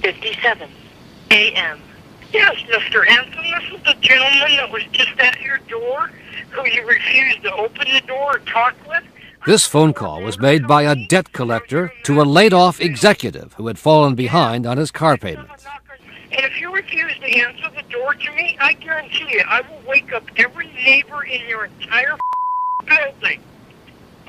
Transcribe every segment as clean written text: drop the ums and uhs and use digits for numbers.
11:57 a.m. Yes, Mr. Anthony, this is the gentleman that was just at your door who you refused to open the door or talk with. This phone call was made by a debt collector to a laid-off executive who had fallen behind on his car payments. And if you refuse to answer the door to me, I guarantee you I will wake up every neighbor in your entire building.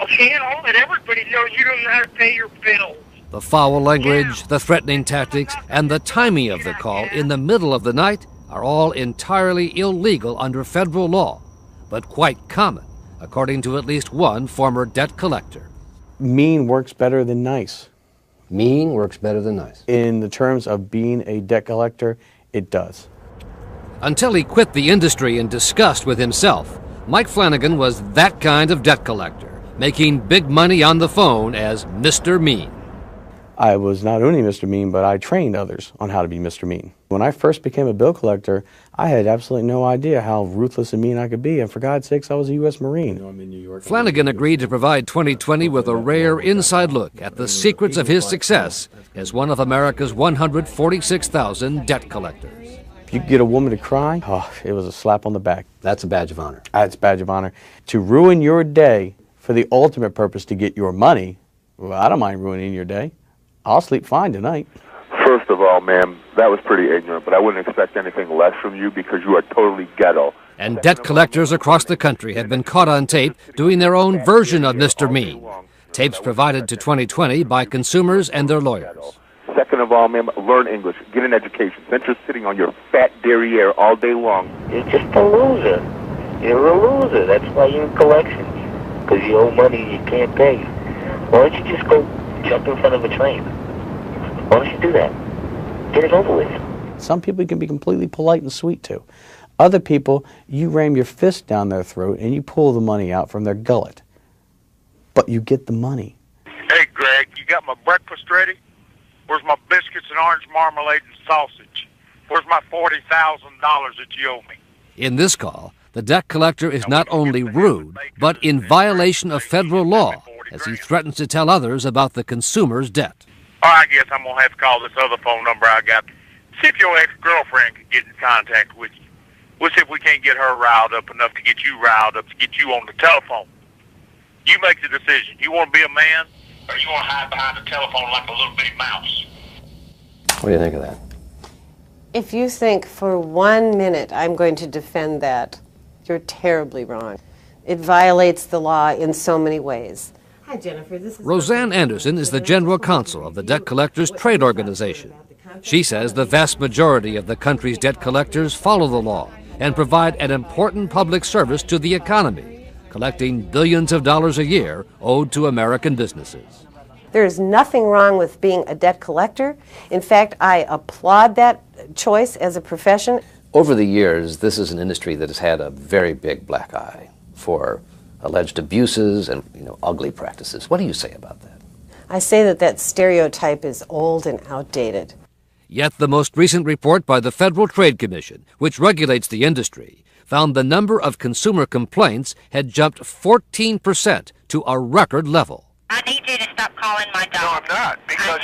Okay, and I'll let everybody know you don't know how to pay your bills. The foul language, the threatening tactics, and the timing of the call in the middle of the night are all entirely illegal under federal law, but quite common, according to at least one former debt collector. Mean works better than nice. Mean works better than nice. In the terms of being a debt collector, it does. Until he quit the industry in disgust with himself, Mike Flanagan was that kind of debt collector, making big money on the phone as Mr. Mean. I was not only Mr. Mean, but I trained others on how to be Mr. Mean. When I first became a bill collector, I had absolutely no idea how ruthless and mean I could be, and for God's sakes, I was a U.S. Marine. Flanagan agreed to provide 2020 with a rare inside look at the secrets of his success as one of America's 146,000 debt collectors. If you could get a woman to cry, it was a slap on the back. That's a badge of honor. It's a badge of honor. To ruin your day for the ultimate purpose to get your money, well, I don't mind ruining your day. I'll sleep fine tonight. First of all, ma'am, that was pretty ignorant, but I wouldn't expect anything less from you because you are totally ghetto. And debt collectors across the country have been caught on tape doing their own version of Mr. Mean. Tapes provided to 2020 by consumers and their lawyers. Second of all, ma'am, learn English. Get an education. Since you're sitting on your fat derriere all day long. You're just a loser. You're a loser. That's why you're in collections. Because you owe money you can't pay. Why don't you just go jump in front of a train? Why don't you do that? Get it over with. Some people you can be completely polite and sweet to. Other people, you ram your fist down their throat and you pull the money out from their gullet. But you get the money. Hey, Greg, you got my breakfast ready? Where's my biscuits and orange marmalade and sausage? Where's my $40,000 that you owe me? In this call, the debt collector is not only rude, but in violation of federal law, as he threatens to tell others about the consumer's debt. I guess I'm going to have to call this other phone number I got. See if your ex-girlfriend can get in contact with you. We'll see if we can't get her riled up enough to get you riled up to get you on the telephone. You make the decision. You want to be a man, or you want to hide behind the telephone like a little bitty mouse? What do you think of that? If you think for 1 minute I'm going to defend that, you're terribly wrong. It violates the law in so many ways. Hi, Jennifer. This is Roseanne Anderson is the general counsel of the Debt Collectors Trade Organization. She says the vast majority of the country's debt collectors follow the law and provide an important public service to the economy, collecting billions of dollars a year owed to American businesses. There is nothing wrong with being a debt collector. In fact, I applaud that choice as a profession. Over the years, this is an industry that has had a very big black eye for alleged abuses and ugly practices. What do you say about that? I say that that stereotype is old and outdated. Yet the most recent report by the Federal Trade Commission, which regulates the industry, found the number of consumer complaints had jumped 14% to a record level. I need you to stop calling my dog. No, I'm not. Because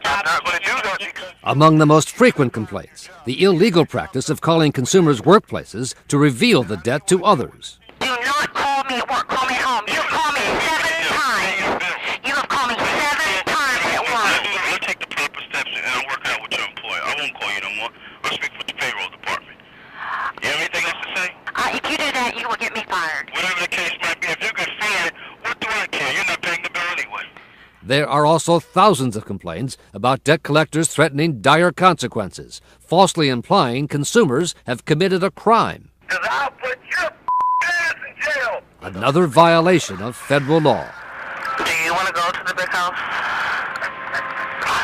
I'm not going to do that. Among the most frequent complaints, the illegal practice of calling consumers' workplaces to reveal the debt to others. Do not call me at work. Call me at home. You have called me 7 times. You have called me 7 times at once. We'll take the proper steps and I'll work out with your employer. I won't call you no more. I'll speak with the payroll department. You have anything else to say? If you do that, you will get me fired. Whatever the case might be, if you can feel it, what do I care? You're not paying the bill anyway. There are also thousands of complaints about debt collectors threatening dire consequences, falsely implying consumers have committed a crime. 'Cause I'll put your ass in jail. Another violation of federal law. Do you want to go to the big house?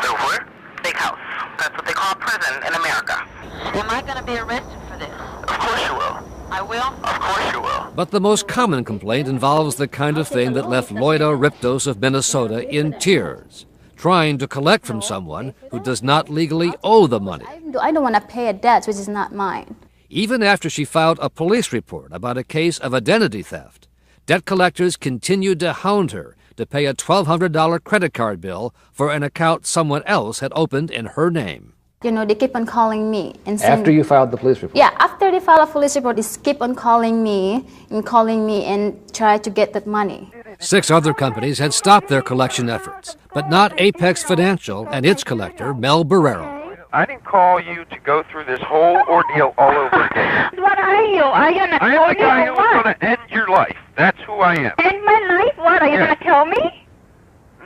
The where? Big house. That's what they call prison in America. Am I going to be arrested for this? Of course you will. I will? Of course you will. But the most common complaint involves the kind of thing that left Loida Riptos of Minnesota in tears, trying to collect from someone who does not legally owe the money. I don't want to pay a debt which is not mine. Even after she filed a police report about a case of identity theft, debt collectors continued to hound her, to pay a $1,200 credit card bill for an account someone else had opened in her name. You know, they keep on calling me and saying, After you filed the police report? Yeah, after they file a police report, they keep on calling me and try to get that money. 6 other companies had stopped their collection efforts, but not Apex Financial and its collector, Mel Barrero. I didn't call you to go through this whole ordeal all over again. What are you? Are you gonna I am the guy who's going to end your life. That's who I am. End my life? What, are you gonna kill me?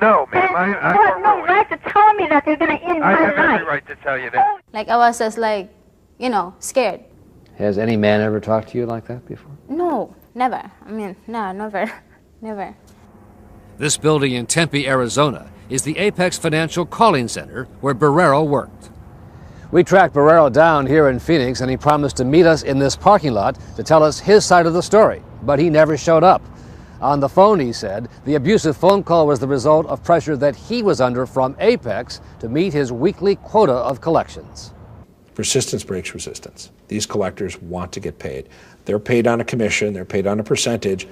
No, ma'am. You have no right to tell me that you're gonna end my I have life. every right to tell you that. Like, I was just like, you know, scared. Has any man ever talked to you like that before? No, never. I mean, no, never, never. This building in Tempe, Arizona, is the Apex Financial Calling Center where Barrero worked. We tracked Barrero down here in Phoenix, and he promised to meet us in this parking lot to tell us his side of the story, but he never showed up. On the phone, he said, the abusive phone call was the result of pressure that he was under from Apex to meet his weekly quota of collections. Persistence breaks resistance. These collectors want to get paid. They're paid on a commission, they're paid on a percentage.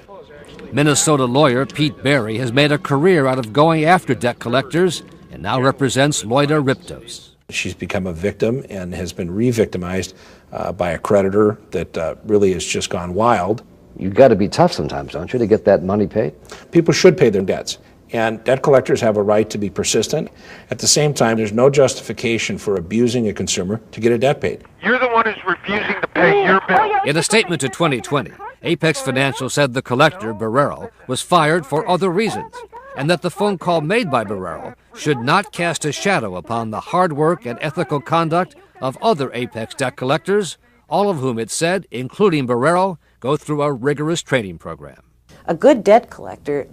Minnesota lawyer Pete Berry has made a career out of going after debt collectors and now represents Loida Riptos. She's become a victim and has been re-victimized by a creditor that really has just gone wild. You've got to be tough sometimes, don't you, to get that money paid? People should pay their debts, and debt collectors have a right to be persistent. At the same time, there's no justification for abusing a consumer to get a debt paid. You're the one who's refusing to pay your bill. In a statement to 2020, Apex Financial said the collector, Barrero, was fired for other reasons, and that the phone call made by Barrero should not cast a shadow upon the hard work and ethical conduct of other Apex debt collectors, all of whom it said, including Barrero, go through a rigorous training program. A good debt collector,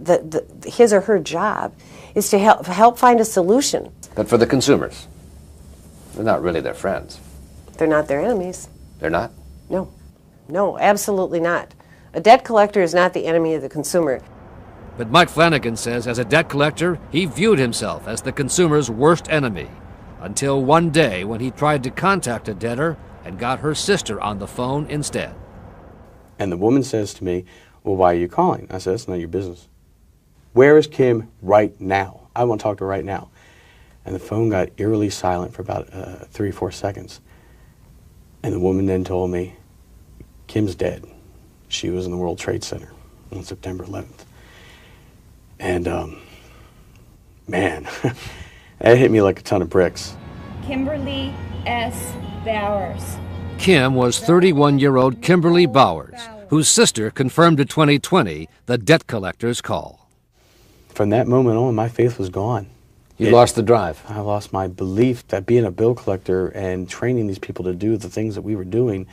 his or her job is to help find a solution. But for the consumers, they're not really their friends. They're not their enemies. They're not? No. No, absolutely not. A debt collector is not the enemy of the consumer. But Mike Flanagan says as a debt collector, he viewed himself as the consumer's worst enemy, until one day when he tried to contact a debtor and got her sister on the phone instead. And the woman says to me, well, why are you calling? I said, it's not your business. Where is Kim right now? I want to talk to her right now. And the phone got eerily silent for about 3 or 4 seconds. And the woman then told me, Kim's dead. She was in the World Trade Center on September 11th. And, man, that hit me like a ton of bricks. Kimberly S. Bowers. Kim was 31-year-old Kimberly Bowers, whose sister confirmed to 2020 the debt collector's call. From that moment on, my faith was gone. You lost the drive. I lost my belief that being a bill collector and training these people to do the things that we were doing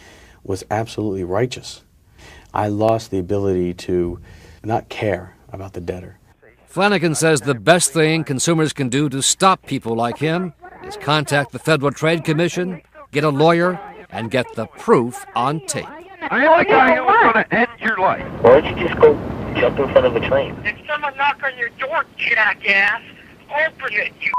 was absolutely righteous. I lost the ability to not care about the debtor. Flanagan says the best thing consumers can do to stop people like him is contact the Federal Trade Commission, get a lawyer, and get the proof on tape. I am the guy who's going to end your life. Why don't you just go jump in front of a train? If someone knocks on your door, jackass, open it, you